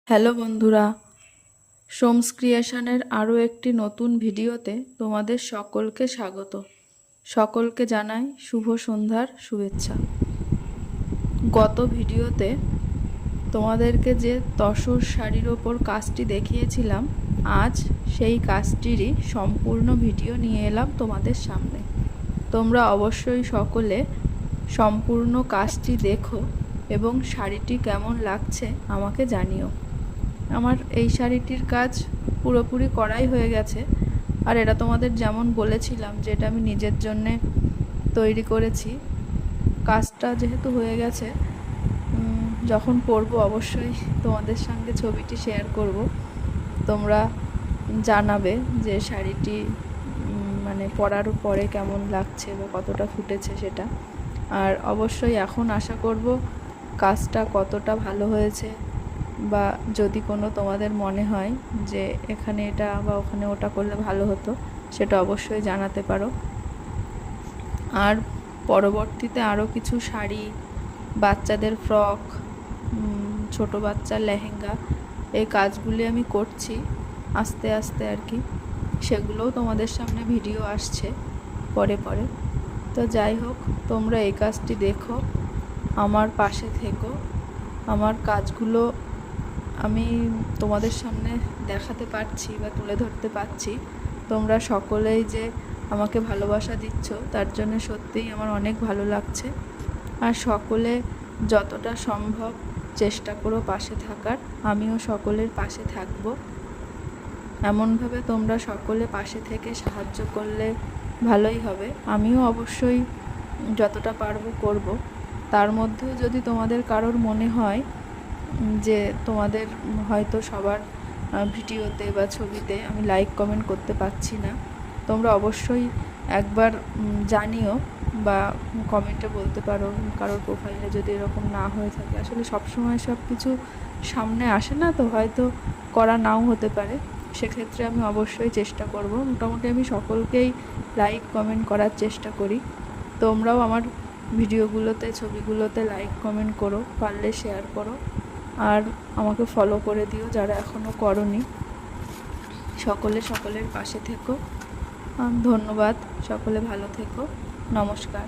Hello বন্ধুরা, সোমস ক্রিয়েশনের আরও একটি নতুন ভিডিওতে তোমাদের সকলকে স্বাগত। সকলকে জানাই শুভ সন্ধ্যার শুভেচ্ছা। গত ভিডিওতে তোমাদেরকে যে তসর শাড়ির ওপর কাজটি দেখিয়েছিলাম, আজ সেই কাজটিরই সম্পূর্ণ ভিডিও নিয়ে এলাম তোমাদের সামনে। তোমরা অবশ্যই সকলে সম্পূর্ণ কাজটি দেখো এবং শাড়িটি কেমন লাগছে আমাকে জানিও। আমার এই শাড়িটির কাজ পুরোপুরি করাই হয়ে গেছে, আর এটা তোমাদের যেমন বলেছিলাম যে এটা আমি নিজের জন্যে তৈরি করেছি। কাজটা যেহেতু হয়ে গেছে, যখন পরবো অবশ্যই তোমাদের সঙ্গে ছবিটি শেয়ার করব। তোমরা জানাবে যে শাড়িটি মানে পরার পরে কেমন লাগছে বা কতটা ফুটেছে সেটা। আর অবশ্যই এখন আশা করব কাজটা কতটা ভালো হয়েছে, বা যদি কোনো তোমাদের মনে হয় যে এখানে এটা বা ওখানে ওটা করলে ভালো হতো, সেটা অবশ্যই জানাতে পারো। আর পরবর্তীতে আরও কিছু শাড়ি, বাচ্চাদের ফ্রক, ছোট বাচ্চার লেহেঙ্গা, এই কাজগুলি আমি করছি আস্তে আস্তে আর কি। সেগুলোও তোমাদের সামনে ভিডিও আসছে পরে পরে। তো যাই হোক, তোমরা এই কাজটি দেখো, আমার পাশে থেকো। আমার কাজগুলো আমি তোমাদের সামনে দেখাতে পারছি বা তুলে ধরতে পারছি, তোমরা সকলেই যে আমাকে ভালোবাসা দিচ্ছ তার জন্য সত্যিই আমার অনেক ভালো লাগছে। আর সকলে যতটা সম্ভব চেষ্টা করো পাশে থাকার, আমিও সকলের পাশে থাকবো। এমনভাবে তোমরা সকলে পাশে থেকে সাহায্য করলে ভালোই হবে। আমিও অবশ্যই যতটা পারবো করব। তার মধ্যেও যদি তোমাদের কারোর মনে হয় যে তোমাদের হয়তো সবার ভিডিওতে বা ছবিতে আমি লাইক কমেন্ট করতে পারছি না, তোমরা অবশ্যই একবার জানিও বা কমেন্টে বলতে পারো। কারোর প্রোফাইলে যদি এরকম না হয়ে থাকে, আসলে সবসময় সব কিছু সামনে আসে না, তো হয়তো করা নাও হতে পারে। সেক্ষেত্রে আমি অবশ্যই চেষ্টা করব। মোটামুটি আমি সকলকেই লাইক কমেন্ট করার চেষ্টা করি। তোমরাও আমার ভিডিওগুলোতে, ছবিগুলোতে লাইক কমেন্ট করো, পারলে শেয়ার করো, আর আমাকে ফলো করে দিও যারা এখনও করোনি। সকলে সকলের পাশে থেকো। ধন্যবাদ। সকলে ভালো থেকো। নমস্কার।